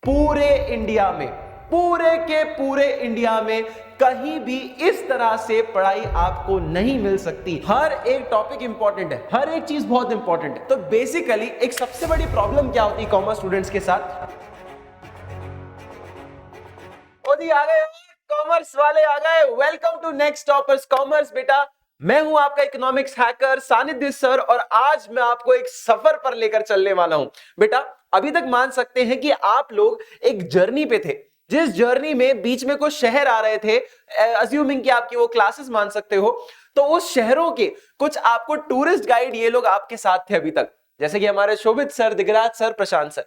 पूरे इंडिया में, पूरे के पूरे इंडिया में कहीं भी इस तरह से पढ़ाई आपको नहीं मिल सकती। हर एक टॉपिक इंपॉर्टेंट है, हर एक चीज बहुत इंपॉर्टेंट है। तो बेसिकली एक सबसे बड़ी प्रॉब्लम क्या होती है कॉमर्स स्टूडेंट्स के साथ? ओ जी आ गए, कॉमर्स वाले आ गए। Welcome to Next Toppers commerce. बेटा मैं हूं आपका इकोनॉमिक्स हैकर सानिध्य सर, और आज मैं आपको एक सफर पर लेकर चलने वाला हूं। बेटा अभी तक मान सकते हैं कि आप लोग एक जर्नी पे थे, जिस जर्नी में बीच में कुछ शहर आ रहे थे, अज्यूमिंग कि आपकी वो क्लासेस मान सकते हो। तो उस शहरों के कुछ आपको टूरिस्ट गाइड ये लोग आपके साथ थे अभी तक, जैसे कि हमारे शोभित सर, दिगराज सर, प्रशांत सर।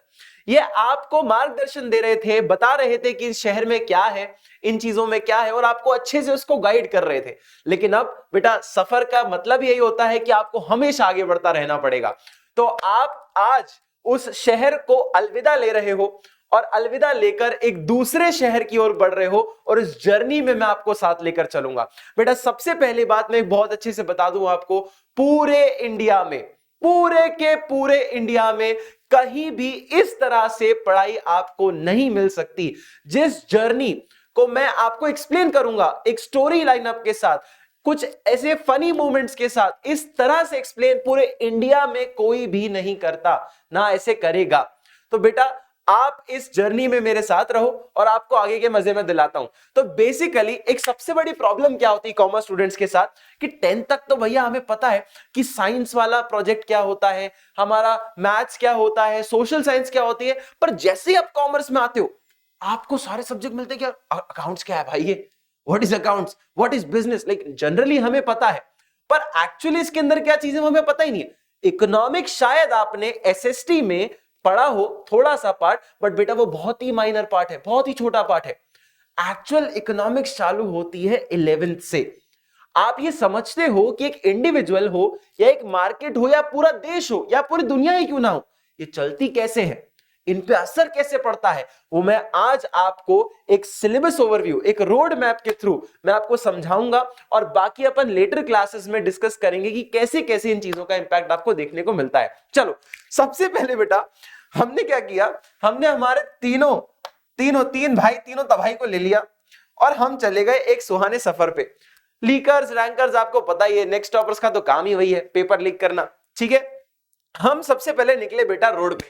ये आपको मार्गदर्शन दे रहे थे, बता रहे थे कि इस शहर में क्या है, इन चीजों में क्या है, और आपको अच्छे से उसको गाइड कर रहे थे। लेकिन अब बेटा सफर का मतलब यही होता है कि आपको हमेशा आगे बढ़ता रहना पड़ेगा। तो आप आज उस शहर को अलविदा ले रहे हो और अलविदा लेकर एक दूसरे शहर की ओर बढ़ रहे हो, और इस जर्नी में मैं आपको साथ लेकर चलूंगा। बेटा सबसे पहली बात मैं बहुत अच्छे से बता दूं आपको, पूरे इंडिया में, पूरे के पूरे इंडिया में कहीं भी इस तरह से पढ़ाई आपको नहीं मिल सकती। जिस जर्नी को मैं आपको एक्सप्लेन करूंगा एक स्टोरी लाइनअप के साथ, कुछ ऐसे फनी मोमेंट्स के साथ, इस तरह से एक्सप्लेन पूरे इंडिया में कोई भी नहीं करता, ना ऐसे करेगा। तो बेटा आप इस जर्नी में मेरे साथ रहो और आपको आगे के मजे में दिलाता हूं। तो बेसिकली एक सबसे बड़ी प्रॉब्लम क्या होती है कॉमर्स स्टूडेंट्स के साथ कि 10th तक तो भैया हमें पता है कि साइंस वाला प्रोजेक्ट क्या होता है, हमारा मैथ्स क्या होता है, सोशल साइंस क्या होती है, पर जैसे ही आप कॉमर्स में आते हो आपको सारे सब्जेक्ट मिलते हैं। क्या अकाउंट्स क्या है भाई, ये what is accounts, what is business, like generally हमें पता है, पर एक्चुअली इसके अंदर क्या चीजें हमें पता ही नहीं है। इकोनॉमिक्स शायद आपने एसएसटी में पढ़ा हो थोड़ा सा पार्ट, बट बेटा वो बहुत ही माइनर पार्ट है, बहुत ही छोटा पार्ट है। एक्चुअल इकोनॉमिक्स चालू होती है 11th से। आप ये समझते हो कि एक इंडिविजुअल हो या एक मार्केट हो या पूरा देश हो या पूरी दुनिया ही क्यों ना हो, ये चलती कैसे है, इन पे असर कैसे पड़ता है, वो मैं आज आपको एक सिलेबस ओवरव्यू, एक रोड मैप के थ्रू मैं आपको समझाऊंगा, और बाकी अपन लेटर क्लासेस में डिस्कस करेंगे कि कैसे कैसे इन चीजों का इंपैक्ट आपको देखने को मिलता है। चलो सबसे पहले बेटा हमने क्या किया, हमने हमारे तीन भाई तीनों तबाही को ले लिया और हम चले गए एक सुहाने सफर पे। लीकर्स रैंकर्स आपको पता ही है, नेक्स्ट टॉपर्स का तो काम ही वही है, पेपर लीक करना। ठीक है, हम सबसे पहले निकले बेटा रोड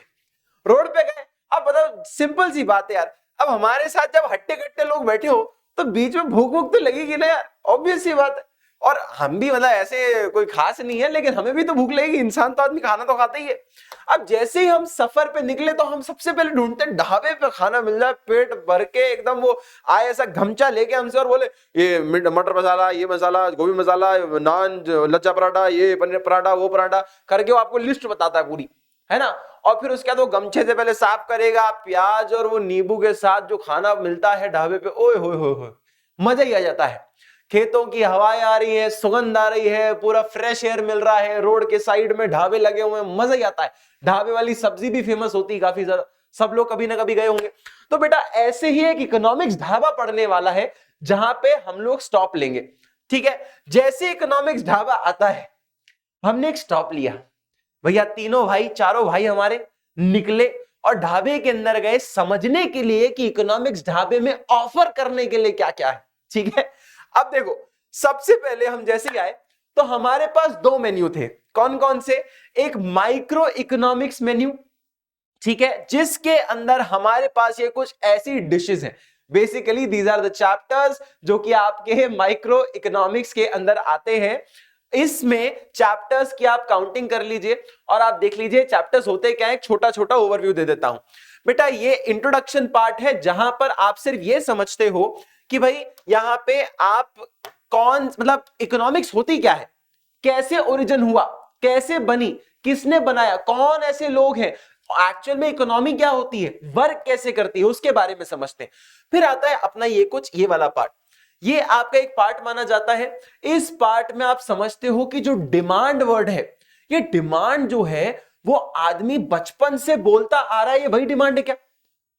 पे गए। अब बताओ सिंपल सी बात है यार, अब हमारे साथ जब हट्टे कट्टे लोग बैठे हो तो बीच में भूख भूख तो लगेगी ना यार, ऑब्वियस सी बात है। और हम भी मतलब ऐसे कोई खास नहीं है, लेकिन हमें भी तो भूख लगेगी, इंसान तो आदमी खाना तो खाता ही है। अब जैसे ही हम सफर पे निकले तो हम सबसे पहले ढूंढते ढाबे पे खाना मिल जाए पेट भर के एकदम, वो आए ऐसा गमछा लेके हमसे और बोले ये मटर मसाला, ये मसाला, गोभी मसाला, नान, लच्छा पराठा, ये पनीर पराठा, वो पराठा करके वो आपको लिस्ट बताता है पूरी, है ना। और फिर उसके बाद वो गमछे से पहले साफ करेगा, प्याज और वो नींबू के साथ जो खाना मिलता है ढाबे पे, ओए होए होए, मजा ही आ जाता है। खेतों की हवाएं आ रही है, सुगंध आ रही है, पूरा फ्रेश एयर मिल रहा है, रोड के साइड में ढाबे लगे हुए हैं, मजा ही आता है। ढाबे वाली सब्जी भी फेमस होती है काफी ज्यादा, सब लोग कभी ना कभी गए होंगे। तो बेटा ऐसे ही एक इकोनॉमिक्स ढाबा पड़ने वाला है जहां पे हम लोग स्टॉप लेंगे। ठीक है, जैसे इकोनॉमिक्स ढाबा आता है हमने एक स्टॉप लिया भैया, चारों भाई हमारे निकले और ढाबे के अंदर गए समझने के लिए कि इकोनॉमिक्स ढाबे में ऑफर करने के लिए क्या क्या है। ठीक है, अब देखो सबसे पहले हम जैसे आए तो हमारे पास दो मेन्यू थे। कौन कौन से? एक माइक्रो इकोनॉमिक्स मेन्यू, ठीक है, जिसके अंदर हमारे पास ये कुछ ऐसी डिशेस हैं। Basically these are the chapters जो कि आपके माइक्रो इकोनॉमिक्स के अंदर आते हैं। इसमें चैप्टर्स की आप काउंटिंग कर लीजिए और आप देख लीजिए चैप्टर्स होते क्या है, एक छोटा छोटा ओवरव्यू दे देता हूं। बेटा ये इंट्रोडक्शन पार्ट है जहां पर आप सिर्फ ये समझते हो कि भाई यहां पे आप कौन, मतलब इकोनॉमिक्स होती क्या है, कैसे ओरिजिन हुआ, कैसे बनी, किसने बनाया, कौन ऐसे लोग हैं, एक्चुअल में इकोनॉमी क्या होती है, वर्क कैसे करती है, उसके बारे में समझते हैं। फिर आता है अपना ये वाला पार्ट, ये आपका एक पार्ट माना जाता है। इस पार्ट में आप समझते हो कि जो डिमांड वर्ड है, ये डिमांड जो है वो आदमी बचपन से बोलता आ रहा है, ये भाई डिमांड है क्या,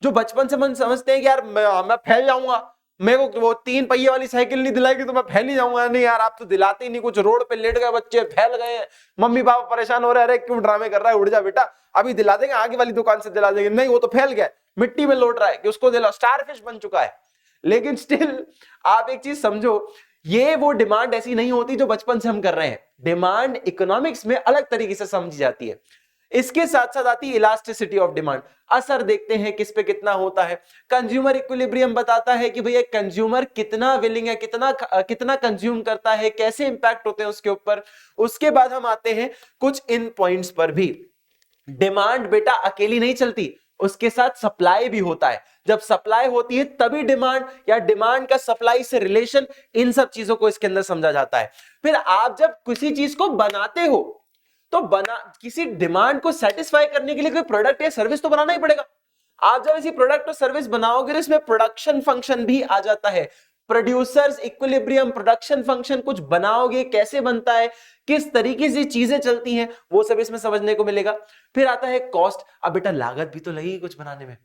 जो बचपन से मन समझते हैं कि यार मैं फैल जाऊंगा, मेरे को वो 3 पहिए वाली साइकिल नहीं दिलाएगी तो मैं फैल ही जाऊंगा। नहीं यार आप तो दिलाते ही नहीं, कुछ रोड पे लेट गए बच्चे फैल गए, मम्मी पापा परेशान हो रहे हैं, अरे क्यों ड्रामे कर रहा है, उठ जा बेटा अभी दिला देंगे, आगे वाली दुकान से दिला देंगे, नहीं वो तो फैल गया, मिट्टी में लौट रहा है कि उसको दे लो, स्टारफिश बन चुका है। लेकिन स्टिल आप एक चीज समझो, ये वो डिमांड ऐसी नहीं होती जो बचपन से हम कर रहे हैं। डिमांड इकोनॉमिक्स में अलग तरीके से समझी जाती है। इसके साथ साथ आती है इलास्टिसिटी ऑफ डिमांड। असर देखते हैं किस पे कितना होता है। कंज्यूमर इक्विलिब्रियम बताता है कि भैया कंज्यूमर कितना विलिंग है, कितना कंज्यूम करता है, कैसे इंपैक्ट होते हैं उसके ऊपर। उसके बाद हम आते हैं कुछ इन पॉइंट्स पर भी। डिमांड बेटा अकेली नहीं चलती, उसके साथ सप्लाई भी होता है। जब सप्लाई होती है तभी डिमांड, या डिमांड का सप्लाई से रिलेशन, इन सब चीजों को इसके अंदर समझा जाता है। फिर आप जब किसी चीज को बनाते हो तो किसी डिमांड को सेटिस्फाई करने के लिए कोई प्रोडक्ट या सर्विस तो बनाना ही पड़ेगा। आप जब ऐसी प्रोडक्ट और सर्विस बनाओगे तो इसमें प्रोडक्शन फंक्शन भी आ जाता है। प्रोड्यूसर्स इक्विलिब्रियम, प्रोडक्शन फंक्शन कुछ बनाओगे, कैसे बनता है, किस तरीके से चीजें चलती हैं, वो सब इसमें समझने को मिलेगा। फिर आता है कॉस्ट। अब बेटा लागत भी तो लगेगी कुछ बनाने में,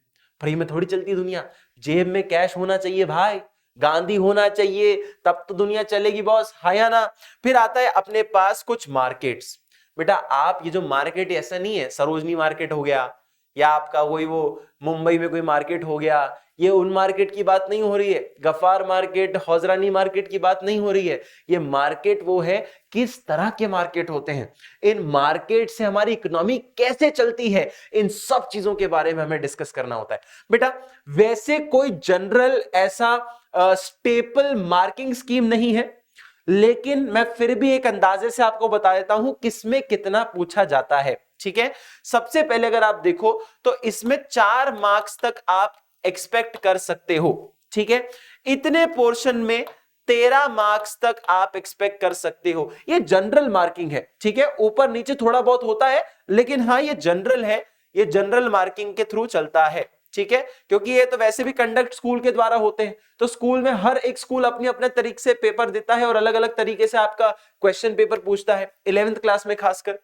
फ्री में थोड़ी चलती दुनिया। जेब में कैश होना चाहिए भाई, गांधी होना चाहिए, तब तो दुनिया चलेगी बॉस, हाँ या ना। फिर आता है अपने पास कुछ मार्केट्स। बेटा आप ये जो मार्केट, ऐसा नहीं है सरोजनी मार्केट हो गया या आपका वही वो मुंबई में कोई मार्केट हो गया, ये उन मार्केट की बात नहीं हो रही है। गफार मार्केट, हौजरानी मार्केट की बात नहीं हो रही है। ये मार्केट वो है किस तरह के मार्केट होते हैं, इन मार्केट से हमारी इकोनॉमी कैसे चलती है, इन सब चीजों के बारे में हमें डिस्कस करना होता है। बेटा वैसे कोई जनरल ऐसा स्टेपल मार्किंग स्कीम नहीं है, लेकिन मैं फिर भी एक अंदाजे से आपको बता देता हूं किसमें कितना पूछा जाता है। ठीक है, सबसे पहले अगर आप देखो तो इसमें 4 मार्क्स तक आप एक्सपेक्ट कर सकते हो। ठीक है, इतने पोर्शन में 13 मार्क्स तक आप एक्सपेक्ट कर सकते हो। ये जनरल मार्किंग है। ठीक है, ऊपर नीचे थोड़ा बहुत होता है, लेकिन हाँ ये जनरल है, ये जनरल मार्किंग के थ्रू चलता है। ठीक है, क्योंकि ये तो वैसे भी कंडक्ट स्कूल के द्वारा होते हैं, तो स्कूल में हर एक स्कूल अपने अपने तरीके से पेपर देता है और अलग अलग तरीके से आपका क्वेश्चन पेपर पूछता है, 11th क्लास में खासकर।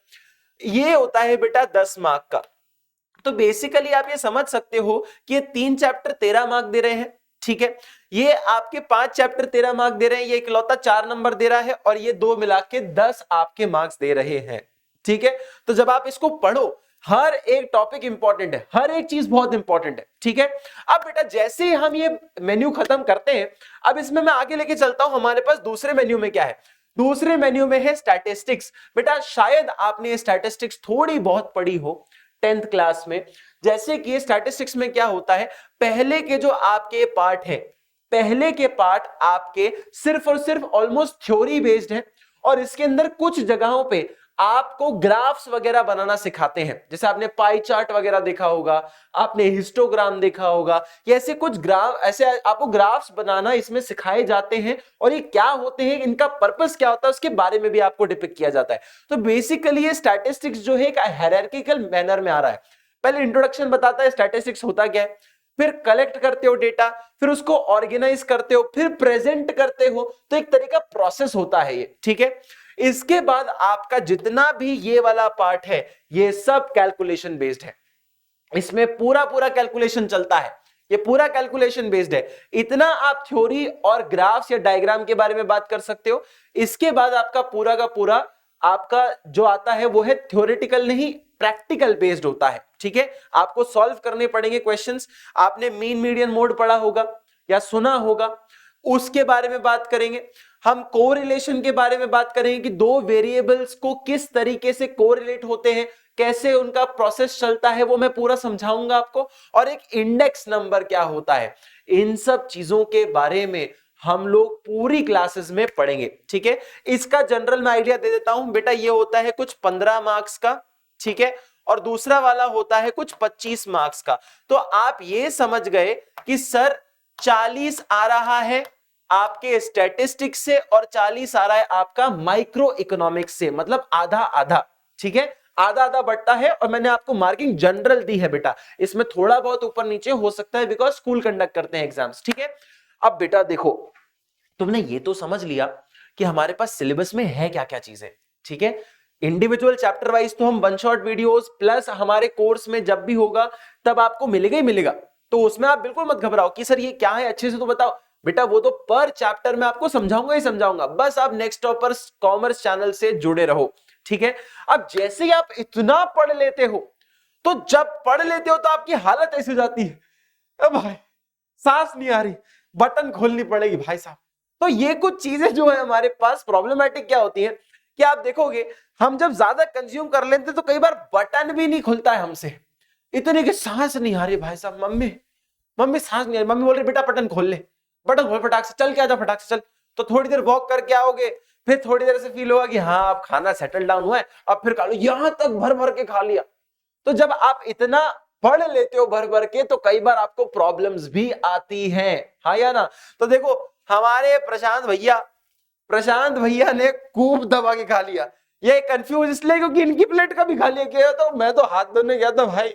ये होता है बेटा 10 मार्क का। तो बेसिकली आप ये समझ सकते हो कि ये 3 चैप्टर 13 मार्क दे रहे हैं। ठीक है, ये आपके 5 चैप्टर 13 मार्क दे रहे हैं, ये इकलौता 4 नंबर दे रहा है, और ये 2 मिला के 10 आपके मार्क्स दे रहे हैं। ठीक है, तो जब आप इसको पढ़ो, हर एक टॉपिक इंपॉर्टेंट है, हर एक चीज बहुत इंपॉर्टेंट है। ठीक है, अब बेटा जैसे ही हम ये मेन्यू खत्म करते हैं, अब इसमें मैं आगे लेके चलता हूं। हमारे पास दूसरे मेन्यू में क्या है? दूसरे मेन्यू में है स्टैटिस्टिक्स। बेटा शायद आपने स्टैटिस्टिक्स थोड़ी बहुत पढ़ी हो 10th क्लास में। जैसे कि स्टैटिस्टिक्स में क्या होता है, पहले के जो आपके पार्ट है, पहले के पार्ट आपके सिर्फ और सिर्फ ऑलमोस्ट थ्योरी बेस्ड है, और इसके अंदर कुछ जगहों पे आपको ग्राफ्स वगैरह बनाना सिखाते हैं। जैसे आपने पाई चार्ट वगैरह देखा होगा, आपने हिस्टोग्राम देखा होगा, ये ऐसे कुछ ग्राफ, ऐसे आपको ग्राफ्स बनाना इसमें सिखाए जाते हैं, और ये क्या होते हैं, इनका पर्पस क्या होता है, उसके बारे में भी आपको डिपिक्ट किया जाता है। तो बेसिकली ये स्टैटिस्टिक्स जो है एक हायरार्किकल मैनर में आ रहा है। पहले इंट्रोडक्शन बताता है स्टैटिस्टिक्स होता क्या है, फिर कलेक्ट करते हो डेटा, फिर उसको ऑर्गेनाइज करते हो, फिर प्रेजेंट करते हो, तो एक तरीका प्रोसेस होता है ये। ठीक है, इसके बाद आपका जितना भी ये वाला पार्ट है, ये सब कैलकुलेशन बेस्ड है। इसमें पूरा पूरा कैलकुलेशन चलता है, ये पूरा कैलकुलेशन बेस्ड है। इतना आप थ्योरी और ग्राफ्स या डायग्राम के बारे में बात कर सकते हो। इसके बाद आपका पूरा का पूरा आपका जो आता है वो है थ्योरेटिकल नहीं, प्रैक्टिकल बेस्ड होता है। ठीक है, आपको सॉल्व करने पड़ेंगे क्वेश्चंस। आपने मीन मीडियन मोड पढ़ा होगा या सुना होगा, उसके बारे में बात करेंगे। हम कोरिलेशन के बारे में बात करेंगे कि दो वेरिएबल्स को किस तरीके से कोरिलेट होते हैं, कैसे उनका प्रोसेस चलता है, वो मैं पूरा समझाऊंगा आपको। और एक इंडेक्स नंबर क्या होता है, इन सब चीजों के बारे में हम लोग पूरी क्लासेस में पढ़ेंगे। ठीक है, इसका जनरल मैं आइडिया दे देता हूं बेटा। ये होता है कुछ 15 मार्क्स का। ठीक है, और दूसरा वाला होता है कुछ 25 मार्क्स का। तो आप ये समझ गए कि सर 40 आ रहा है आपके स्टैटिस्टिक्स से और 40 आ रहा है आपका माइक्रो इकोनॉमिक्स से, मतलब आधा आधा। ठीक है, आधा आधा बढ़ता है, और मैंने आपको मार्किंग जनरल दी है बेटा। इसमें थोड़ा बहुत ऊपर नीचे हो सकता है, बिकॉज स्कूल कंडक्ट करते हैं एग्जाम्स। ठीक है, अब बेटा देखो, तुमने ये तो समझ लिया कि हमारे पास सिलेबस में है क्या क्या चीजें। ठीक है, इंडिविजुअल चैप्टर वाइज तो हम वन शॉट वीडियोस प्लस हमारे कोर्स में जब भी होगा तब आपको मिलेगा ही मिलेगा। तो उसमें आप बिल्कुल मत घबराओ कि सर ये क्या है, अच्छे से तो बताओ। बेटा वो तो पर चैप्टर में आपको समझाऊंगा ही समझाऊंगा, बस आप नेक्स्ट टॉपर्स कॉमर्स चैनल से जुड़े रहो। ठीक है, अब जैसे ही आप इतना पढ़ लेते हो, तो जब पढ़ लेते हो तो आपकी हालत ऐसी हो जाती है अब भाई सांस नहीं आ रही, बटन खोलनी पड़ेगी भाई साहब। तो ये कुछ चीजें जो है हमारे पास प्रॉब्लमेटिक क्या होती है कि आप देखोगे हम जब ज्यादा कंज्यूम कर लेते तो कई बार बटन भी नहीं खुलता है हमसे, इतने की सांस नहीं आ रही भाई साहब। मम्मी मम्मी सांस नहीं आ रही, मम्मी बोल रही बेटा बटन खोल ले, बटन खोल फटाक से, चल के आजा फटाक से चल। तो थोड़ी देर वॉक करके आओगे, फिर थोड़ी देर से फील होगा कि हाँ अब खाना सेटल डाउन हुआ है, अब फिर खा लो, यहां तक भर भर के खा लिया। तो जब आप इतना पढ़ लेते हो भर भर के तो कई बार आपको प्रॉब्लम्स भी आती हैं, हाँ या ना। तो देखो हमारे प्रशांत भैया ने खूब दबा के खा लिया। ये कंफ्यूज इसलिए क्योंकि इनकी प्लेट का भी खा लिया गया, तो मैं तो हाथ धोने गया था भाई,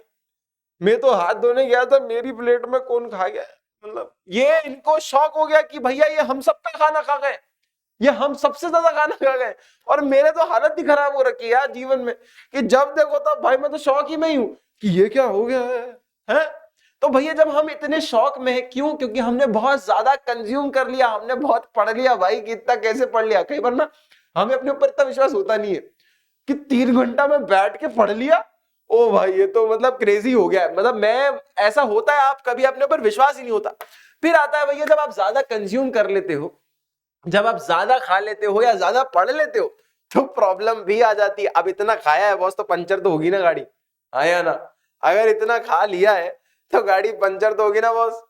मैं तो हाथ धोने गया था, मेरी प्लेट में कौन खा गया। मतलब ये इनको शौक हो गया कि भैया ये हम सबका खाना खा गए, ये हम सबसे ज्यादा खाना खा गए। और मेरे तो हालत ही खराब हो रखी है यार जीवन में कि जब देखो तब भाई मैं तो शौक ही में ही हूं कि ये क्या हो गया है? तो भैया जब हम इतने शौक में है क्यों? क्योंकि हमने बहुत ज्यादा कंज्यूम कर लिया, हमने बहुत पढ़ लिया भाई कि इतना कैसे पढ़ लिया। कई बार ना हमें अपने ऊपर इतना विश्वास होता नहीं है कि 3 घंटा में बैठ के पढ़ लिया, ओ भाई ये तो मतलब क्रेजी हो गया है। मतलब मैं ऐसा होता है, आप कभी अपने ऊपर विश्वास ही नहीं होता। फिर आता है भैया जब आप ज्यादा कंज्यूम कर लेते हो, जब आप ज्यादा खा लेते हो या ज्यादा पढ़ लेते हो तो प्रॉब्लम भी आ जाती है। अब इतना खाया है बॉस तो पंचर तो होगी ना गाड़ी, आया ना। अगर इतना खा लिया है तो गाड़ी पंचर तो होगी ना बॉस।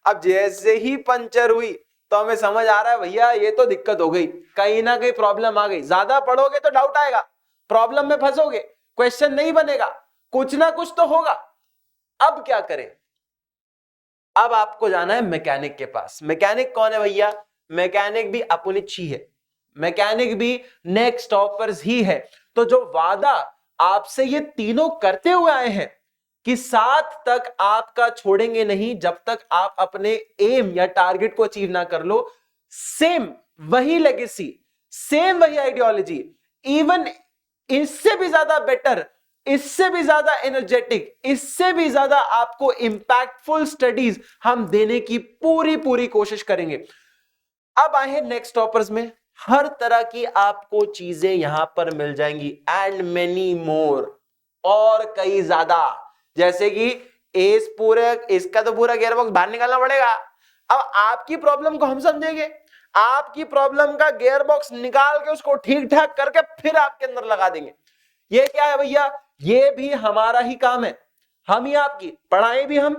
अब जैसे ही पंचर हुई तो हमें समझ आ रहा है भैया ये तो दिक्कत हो गई, कहीं ना कहीं प्रॉब्लम आ गई। ज्यादा पढ़ोगे तो डाउट आएगा, प्रॉब्लम में फंसोगे, क्वेश्चन नहीं बनेगा, कुछ ना कुछ तो होगा। अब क्या करें? अब आपको जाना है मैकेनिक के पास। मैकेनिक कौन है भैया? मैकेनिक भी अपुनिच ही है, मैकेनिक भी नेक्स्ट टॉपर्स ही है। तो जो वादा आपसे ये तीनों करते हुए आए हैं कि 7 तक आपका छोड़ेंगे नहीं जब तक आप अपने एम या टारगेट को अचीव ना कर लो, सेम वही लेगेसी, सेम वही आइडियोलॉजी, इवन इससे भी ज्यादा बेटर, इससे भी ज्यादा एनर्जेटिक, इससे भी ज्यादा आपको इंपैक्टफुल स्टडीज हम देने की पूरी पूरी कोशिश करेंगे। अब आए हैं नेक्स्ट टॉपर्स में। हर तरह की आपको चीजें यहां पर मिल जाएंगी एंड मेनी मोर, और कई ज्यादा। जैसे कि इस पूरे इसका तो पूरा गियरबॉक्स बाहर निकालना पड़ेगा। अब आपकी प्रॉब्लम को हम समझेंगे, आपकी प्रॉब्लम का गियरबॉक्स निकाल के उसको ठीक ठाक करके फिर आपके अंदर लगा देंगे। ये क्या है भैया? ये भी हमारा ही काम है, हम ही आपकी पढ़ाएं भी हम,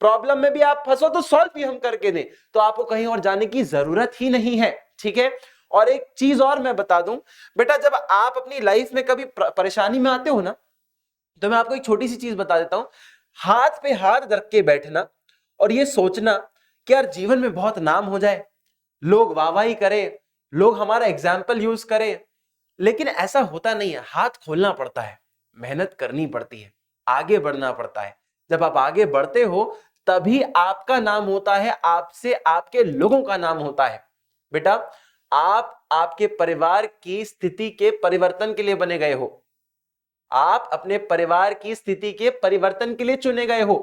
प्रॉब्लम में भी आप फंसो तो सॉल्व भी हम करके दें, तो आपको कहीं और जाने की जरूरत ही नहीं है। ठीक है। और एक चीज और मैं बता दूं बेटा, जब आप अपनी लाइफ में कभी परेशानी में आते हो ना, तो मैं आपको एक छोटी सी चीज बता देता हूं। हाथ पे हाथ रख के बैठना और ये सोचना कि यार जीवन में बहुत नाम हो जाए, लोग वाहवाही करें, लोग हमारा एग्जाम्पल यूज करें, लेकिन ऐसा होता नहीं है। हाथ खोलना पड़ता है, मेहनत करनी पड़ती है, आगे बढ़ना पड़ता है। जब आप आगे बढ़ते हो तभी आपका नाम होता है, आपसे आपके लोगों का नाम होता है। बेटा आप आपके परिवार की स्थिति के परिवर्तन के लिए बने गए हो, आप अपने परिवार की स्थिति के परिवर्तन के लिए चुने गए हो।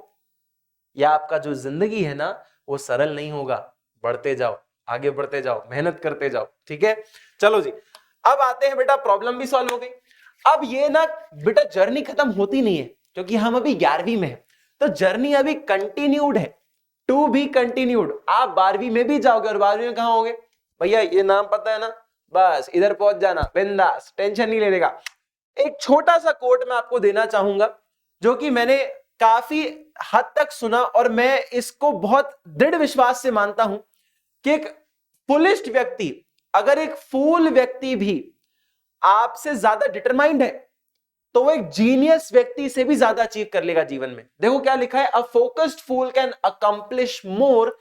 या आपका जो जिंदगी है ना वो सरल नहीं होगा। बढ़ते जाओ, आगे बढ़ते जाओ, मेहनत करते जाओ। ठीक है, चलो जी। अब आते हैं बेटा, प्रॉब्लम भी सॉल्व हो गई। अब ये ना बेटा जर्नी खत्म होती नहीं है, क्योंकि हम अभी 11वीं में है, तो जर्नी अभी कंटिन्यूड है, टू बी कंटिन्यूड। आप 12वीं में भी जाओगे और 12वीं में कहां होगे भैया? ये नाम पता है ना, बस इधर पहुंच जाना, बिंदास, टेंशन नहीं लेने का। एक छोटा सा कोट मैं आपको देना चाहूंगा जो कि मैंने काफी हद तक सुना और मैं इसको बहुत दृढ़ विश्वास से मानता हूं कि एक फुलिस्ट व्यक्ति, अगर एक फूल व्यक्ति भी आपसे ज्यादा डिटरमाइंड है तो वो एक जीनियस व्यक्ति से भी ज्यादा अचीव कर लेगा जीवन में। देखो क्या लिखा है, a focused fool can accomplish more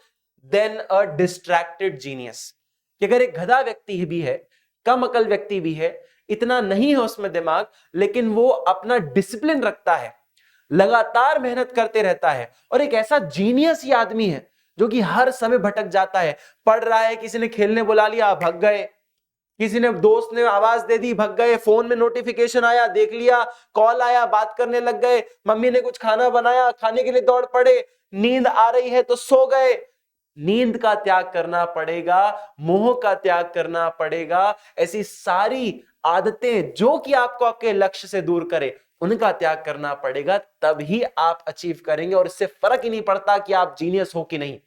than a distracted genius. कि अगर एक गधा व्यक्ति भी है, कम अकल व्यक्ति भी है, इतना नहीं है उसमें दिमाग, लेकिन वो अपना डिसिप्लिन रखता है, लगातार मेहनत करते रहता है, और एक ऐसा जीनियस ही आदमी है जो कि हर समय भटक जाता है। पढ़ रहा है, किसी ने खेलने बुला लिया, भग गए, किसी ने दोस्त ने आवाज दे दी, भग गए, फोन में नोटिफिकेशन आया, देख लिया, कॉल आया, बात करने लग गए, मम्मी ने कुछ खाना बनाया, खाने के लिए दौड़ पड़े, नींद आ रही है तो सो गए। नींद का त्याग करना पड़ेगा, मोह का त्याग करना पड़ेगा। ऐसी सारी आदतें जो कि आपको आपके लक्ष्य से दूर करे, उनका त्याग करना पड़ेगा, तभी आप अचीव करेंगे। और इससे फर्क ही नहीं पड़ता कि आप जीनियस हो कि नहीं।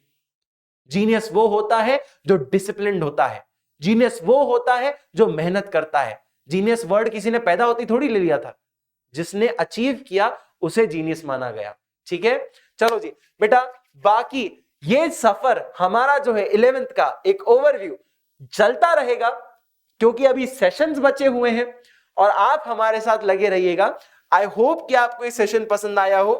जीनियस वो होता है जो डिसिप्लिन्ड होता है, जीनियस वो होता है जो मेहनत करता है। जीनियस वर्ड किसी ने पैदा होती थोड़ी ले लिया था, जिसने अचीव किया उसे जीनियस माना गया। ठीक है, चलो जी बेटा, बाकी ये सफर हमारा जो है 11th का एक ओवरव्यू चलता रहेगा, क्योंकि अभी सेशंस बचे हुए हैं और आप हमारे साथ लगे रहिएगा। आई होप कि आपको ये सेशन पसंद आया हो।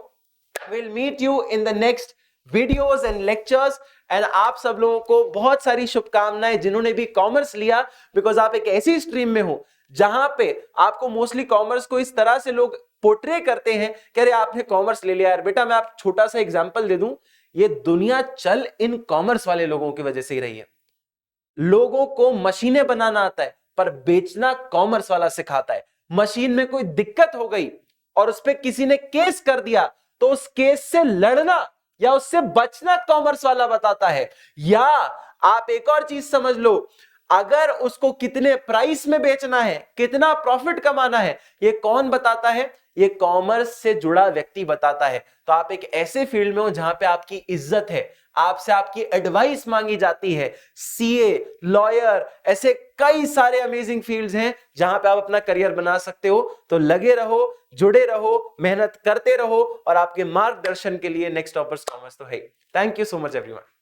Will meet you in the next videos and lectures. And आप सब लोगों को बहुत सारी शुभकामनाएं जिन्होंने भी कॉमर्स लिया, बिकॉज आप एक ऐसी स्ट्रीम में हो जहां पे आपको मोस्टली कॉमर्स को इस तरह से लोग पोर्ट्रे करते हैं कि अरे आपने कॉमर्स ले लिया यार। बेटा मैं आप छोटा सा एग्जांपल दे दूं, ये दुनिया चल इन कॉमर्स वाले लोगों की वजह से ही रही है। लोगों को मशीनें बनाना आता है पर बेचना कॉमर्स वाला सिखाता है। मशीन में कोई दिक्कत हो गई और उस पर किसी ने केस कर दिया तो उस केस से लड़ना या उससे बचना कॉमर्स वाला बताता है। या आप एक और चीज समझ लो, अगर उसको कितने प्राइस में बेचना है, कितना प्रॉफिट कमाना है, ये कौन बताता है? ये कॉमर्स से जुड़ा व्यक्ति बताता है। तो आप एक ऐसे फील्ड में हो जहां पे आपकी इज्जत है, आपसे आपकी एडवाइस मांगी जाती है। सीए, लॉयर, ऐसे कई सारे अमेजिंग फील्ड्स हैं जहां पे आप अपना करियर बना सकते हो। तो लगे रहो, जुड़े रहो, मेहनत करते रहो और आपके मार्गदर्शन के लिए नेक्स्ट टॉपर्स कॉमर्स तो है। Thank you so much everyone.